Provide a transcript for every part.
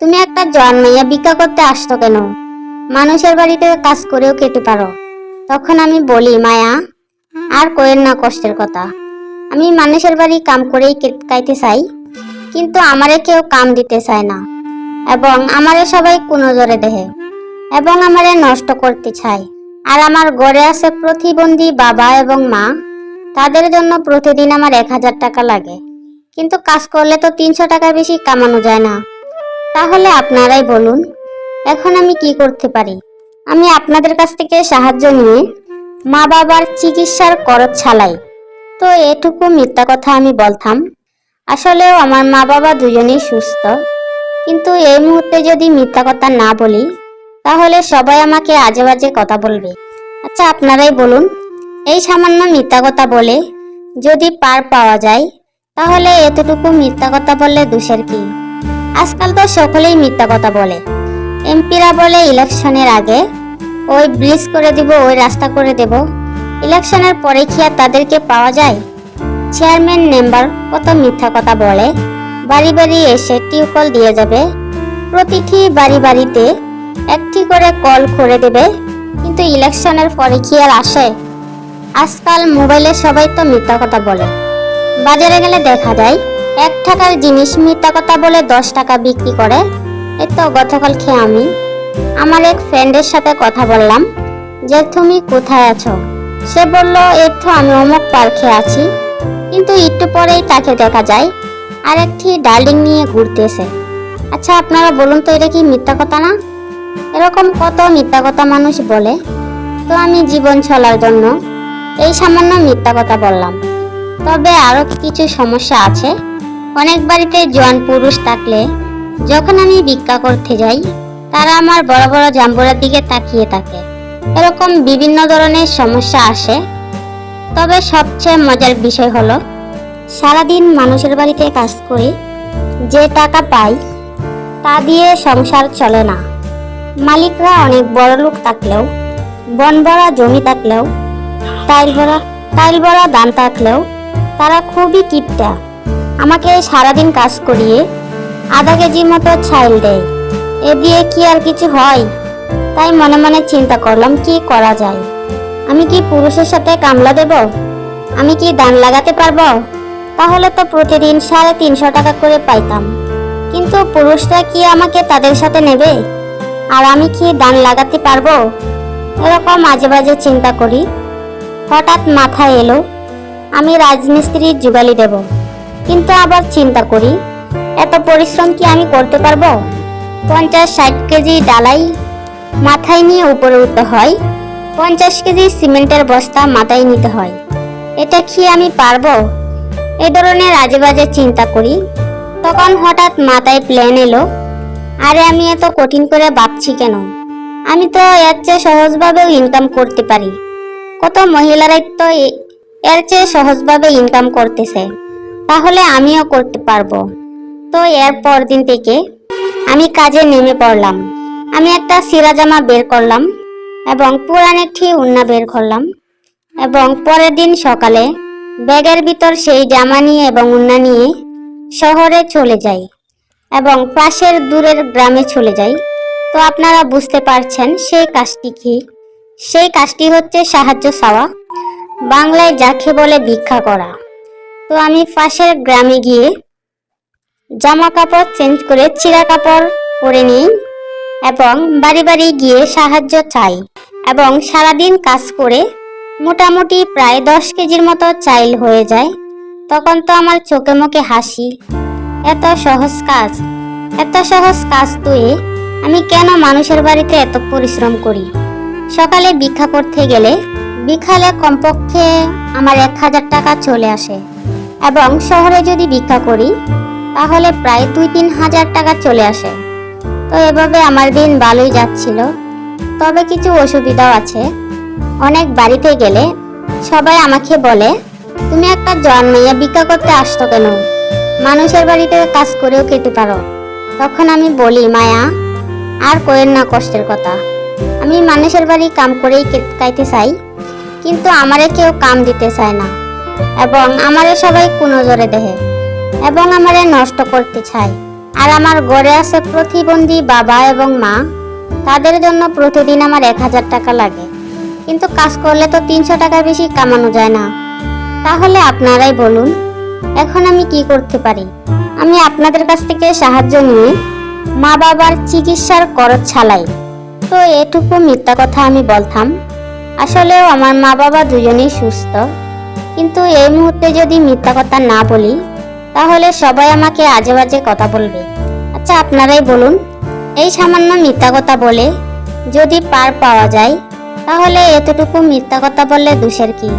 তুমি একটা জোয়ান মাইয়া ভিক্ষা করতে আসতো কেন? মানুষের বাড়িতে কাজ করেও খেতে পারো। তখন আমি বলি, মায়া আর কোয়েন না কষ্টের কথা। আমি মানুষের বাড়ি কাম করেই খাইতে চাই, কিন্তু আমারে কেউ কাম দিতে চায় না, এবং আমারে সবাই কুনজরে দেহে, এবং আমারে নষ্ট করতে চায়। আর আমার ঘরে আছে প্রতিবন্ধী বাবা এবং মা, তাদের জন্য প্রতিদিন আমার 1000 টাকা লাগে, কিন্তু কাজ করলে তো 300 টাকা বেশি কামানো যায় না। তাহলে আপনারাই বলুন, এখন আমি কি করতে পারি? আমি আপনাদের কাছ থেকে সাহায্য নিয়ে মা বাবার চিকিৎসার খরচ চালাই। তো এটুকু মিথ্যা কথা আমি বলতাম। আসলেও আমার মা বাবা দুজনেই সুস্থ, কিন্তু এই মুহূর্তে যদি মিথ্যা কথা না বলি, তাহলে সবাই আমাকে আজে বাজে কথা বলবে। আচ্ছা, আপনারাই বলুন, এই সামান্য মিথ্যা কথা বলে যদি পার পাওয়া যায়, তাহলে এতটুকু মিথ্যা কথা বললে দোষের কি? আজকাল তো সকলেই মিথ্যা কথা বলে। এমপিরা বলে ইলেকশনের আগে ওই ব্রিজ করে দিব, ওই রাস্তা করে দেব। ইলেকশনের পরে কি আর তাদেরকে পাওয়া যায়? চেয়ারম্যান মেম্বার কত মিথ্যা কথা বলে, বাড়ি বাড়ি এসে টিউবওয়েল দিয়ে যাবে, প্রতিটি বাড়ি বাড়িতে একটি করে কল করে দেবে, কিন্তু ইলেকশনের পরে কি আর আসে? আজকাল মোবাইলে সবাই তো মিথ্যা কথা বলে। বাজারে গেলে দেখা যায় 1 টাকার জিনিস মিথ্যা কথা বলে 10 টাকা বিক্রি করে। এই তো গতকাল খেয়ে আমি আমার এক ফ্রেন্ডের সাথে কথা বললাম যে তুমি কোথায় আছো। সে বলল, এই তো আমি অমুক পার্কে আছি, কিন্তু একটু পরেই তাকে দেখা যায় আরেকটি ডার্লিং নিয়ে ঘুরতেছে। আচ্ছা, আপনারা বলুন তো, এটা কি মিথ্যা কথা না? এরকম কত মিথ্যা কথা মানুষ বলে। তো আমি জীবন চলার জন্য এই সামান্য মিথ্যা কথা বললাম। তবে আরো কিছু সমস্যা আছে। অনেক বাড়িতে জোয়ান পুরুষ থাকলে যখন আমি ভিক্ষা করতে যাই, তারা আমার বড় বড় জাম্বুরার দিকে তাকিয়ে থাকে। এরকম বিভিন্ন ধরনের সমস্যা আসে। তবে সবচেয়ে মজার বিষয় হলো, সারাদিন মানুষের বাড়িতে কাজ করে যে টাকা পাই, তা দিয়ে সংসার চলে না। মালিকরা অনেক বড় লোক থাকলেও, বন ভরা জমি থাকলেও, টাইল ভরা ধান থাকলেও তারা খুবই কিপটা। আমাকে সারাদিন কাজ করিয়ে আধা কেজি মতো চাইল দেয়। এ দিয়ে কি আর কিছু হয়? তাই মনে মনে চিন্তা করলাম, কি করা যায়? আমি কি পুরুষের সাথে কামলা দেব? আমি কি ধান লাগাতে পারবো? তাহলে তো প্রতিদিন 350 টাকা করে পাইতাম, কিন্তু পুরুষরা কি আমাকে তাদের সাথে নেবে? আর আমি কি ধান লাগাতে পারবো? এরকম আজে বাজে চিন্তা করি। হঠাৎ মাথায় এলো, আমি রাজমিস্ত্রির জুগালি দেব। কিন্তু আবার চিন্তা করি, এত পরিশ্রম কি আমি করতে পারবো? 50-60 কেজি ডালাই মাথায় নিয়ে উপরে উঠতে হয়, 50 কেজি সিমেন্টের বস্তা মাথায় নিতে হয়। এটা কি আমি পারবো? এই ধরনের আজে বাজে চিন্তা করি। তখন হঠাৎ মাথায় প্ল্যান এলো, আরে আমি এত কঠিন করে ভাবছি কেন? আমি তো এর চেয়ে সহজভাবেও ইনকাম করতে পারি। কত মহিলারাই তো এর চেয়ে সহজভাবে ইনকাম করতেছে, তাহলে আমিও করতে পারবো। তো এর পর দিন থেকে আমি কাজে নেমে পড়লাম। আমি একটা সিরা জামা বের করলাম এবং পুরান একটি উন্না বের করলাম, এবং পরের দিন সকালে ব্যাগের ভিতর সেই জামা নিয়ে এবং উন্না নিয়ে শহরে চলে যাই, এবং পাশের দূরের গ্রামে চলে যাই। তো আপনারা বুঝতে পারছেন সেই কাজটি কি? সেই কাজটি হচ্ছে সাহায্য চাওয়া, বাংলায় যাকে বলে ভিক্ষা করা। তো আমি পাশের গ্রামে গিয়ে জামা কাপড় চেঞ্জ করে চিরা কাপড় পরে নিই এবং বাড়ি বাড়ি গিয়ে সাহায্য চাই, এবং সারাদিন কাজ করে মোটামুটি প্রায় 10 কেজির মতো চাইল হয়ে যায়। তখন তো আমার চোখে মুখে হাসি। এত সহজ কাজ তুই, আমি কেন মানুষের বাড়িতে এত পরিশ্রম করি? সকালে ভিক্ষা করতে গেলে বিকালে কমপক্ষে আমার 1000 টাকা চলে আসে, এবং শহরে যদি ভিক্ষা করি তাহলে প্রায় 2-3 হাজার টাকা চলে আসে। তো এভাবে আমার দিন ভালোই যাচ্ছিল। তবে কিছু অসুবিধাও আছে। অনেক বাড়িতে গেলে সবাই আমাকে বলে, তুমি একটা জোয়ান মেয়ে ভিক্ষা করতে আসতো কেন? মানুষের বাড়িতে কাজ করেও খেতে পারো। তখন আমি বলি, মায়া আর কোয়েন না কষ্টের কথা। আমি মানুষের বাড়ি কাম করেই খাইতে চাই, কিন্তু আমারে কেউ কাম দিতে চায় না, এবং আমারে সবাই কুনজরে দেহে, এবং আমারে নষ্ট করতে চায়। আর আমার ঘরে আছে প্রতিবন্ধী বাবা এবং মা, তাদের জন্য প্রতিদিন আমার 1000 টাকা লাগে। কিন্তু কাজ করলে তো 300 টাকার বেশি কামানো যায় না। তাহলে আপনারাই বলুন, এখন আমি কি করতে পারি? আমি আপনাদের কাছ থেকে সাহায্য নিয়ে মা বাবার চিকিৎসার খরচ চালাই। তো এটুকু মিথ্যা কথা আমি বলতাম। আসলেও আমার মা বাবা দুজনেই সুস্থ। কিন্তু এই মুহূর্তে যদি মিথ্যা কথা না বলি, তাহলে সবাই আমাকে আজে বাজে কথা বলবে। আচ্ছা, আপনারাই বলুন, এই সামান্য মিথ্যা কথা বলে যদি পার পাওয়া যায়, তাহলে এতটুকু মিথ্যা কথা বললে দোষের কি?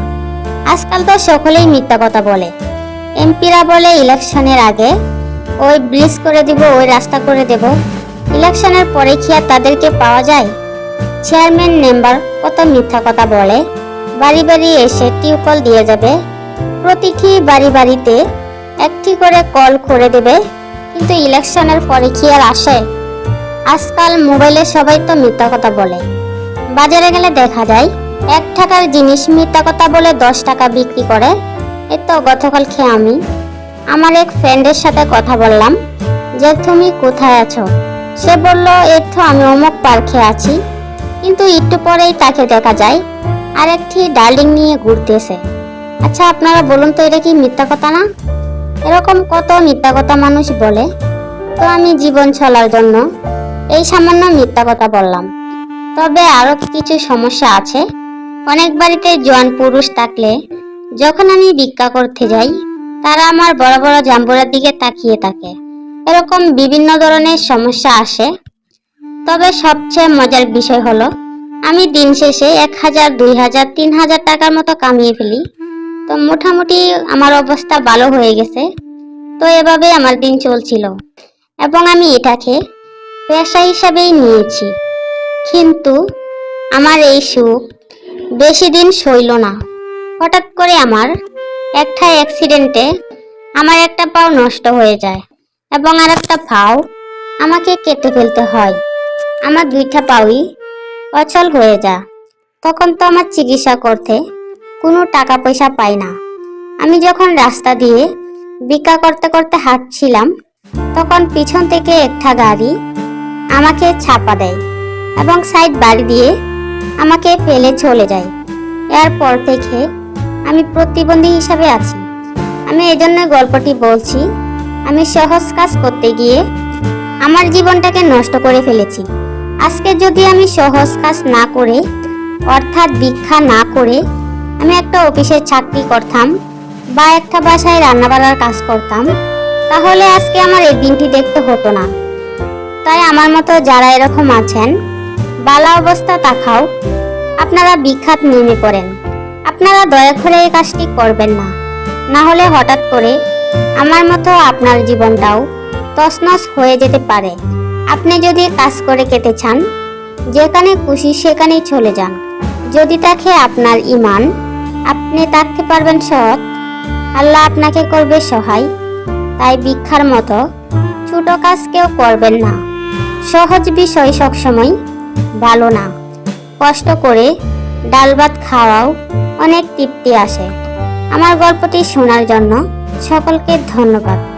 আজকাল তো সকলেই মিথ্যা কথা বলে। এমপিরা বলে ইলেকশনের আগে ওই ব্রিজ করে দিব, ওই রাস্তা করে দেব। ইলেকশনের পরে কি আর তাদেরকে পাওয়া যায়? চেয়ারম্যান মেম্বার কত মিথ্যা কথা বলে, বাড়ি বাড়ি এসে টিউবকল দিয়ে যাবে, প্রতিটি বাড়ি বাড়িতে একটি করে কল করে দেবে। কিন্তু ইলেকশনের পরে কি আর আসে? আজকাল মোবাইলে সবাই তো মিথ্যা কথা বলে। বাজারে গেলে দেখা যায় 1 টাকার জিনিস মিথ্যা কথা বলে 10 টাকা বিক্রি করে। এই তো গতকাল খেয়ে আমি আমার এক ফ্রেন্ডের সাথে কথা বললাম যে তুমি কোথায় আছো। সে বলল, এই তো আমি অমুক পার্কে আছি। কিন্তু একটু পরেই তাকে দেখা যায় আরেকটি ডার্লিং নিয়ে ঘুরতেছে। আচ্ছা, আপনারা বলুন তো, এটা কি মিথ্যা কথা না? এরকম কত মিথ্যা কথা মানুষ বলে। তো আমি জীবন চলার জন্য এই সামান্য মিথ্যা কথা বললাম। তবে আরো কিছু সমস্যা আছে। অনেক বাড়িতে জোয়ান পুরুষ থাকলে যখন আমি ভিক্ষা করতে যাই, তারা আমার বড় বড় জাম্বুরার দিকে তাকিয়ে থাকে। এরকম বিভিন্ন ধরনের সমস্যা আসে। তবে সবচেয়ে মজার বিষয় হলো, আমি দিন শেষে 1000, 2000, 3000 টাকার মতো কামিয়ে ফেলি। তো মোটামুটি আমার অবস্থা ভালো হয়ে গেছে। তো এভাবে আমার দিন চলছিল এবং আমি এটাকে পেশা হিসাবেই নিয়েছি। কিন্তু আমার এই সুখ বেশি দিন সইল না। হঠাৎ করে আমার একটা অ্যাক্সিডেন্টে আমার একটা পাও নষ্ট হয়ে যায় এবং আর একটা পাও আমাকে কেটে ফেলতে হয়। আমার 2টা পাওই অচল হয়ে যায়। তখন তো আমার চিকিৎসা করতে কোনো টাকা পয়সা পাই না। আমি যখন রাস্তা দিয়ে ভিক্ষা করতে করতে হাঁটছিলাম, তখন পিছন থেকে একটা গাড়ি আমাকে চাপা দেয় এবং সাইড বাড়ি দিয়ে আমাকে ফেলে চলে যায়। এরপর থেকে আমি প্রতিবন্ধী হিসাবে আছি। আমি এজন্য গল্পটি বলছি। আমি সহজ কাজ করতে গিয়ে আমার জীবনটাকে নষ্ট করে ফেলেছি। আজকে যদি আমি সহজ কাজ না করে, অর্থাৎ ভিক্ষা না করে আমি একটা অফিসে চাকরি করতাম বা একটা বাসায় রান্নাবাড়ার কাজ করতাম, তাহলে আজকে আমার এই দিনটি দেখতে হতো না। তাই আমার মতো যারা এরকম আছেন, বালা অবস্থা তাকাও, আপনারা ভিক্ষাত নেমে পড়েন। আপনারা দয়া করে এই কাজটি করবেন না, না হলে হঠাৎ করে আমার মতো আপনার জীবনটাও তছনছ হয়ে যেতে পারে। আপনি যদি কাজ করে খেতে চান, যেখানে খুশি সেখানেই চলে যান। যদি থাকে আপনার ঈমান, আপনি থাকতে পারবেন সৎ, আল্লাহ আপনাকে করবে সহায়। তাই ভিক্ষার মতো ছোট কাজ কেউ করবেন না। সহজ বিষয় সবসময় ভালো না। কষ্ট করে ডাল ভাত খাওয়াও অনেক তৃপ্তি আসে। আমার গল্পটি শোনার জন্য সকলকে ধন্যবাদ।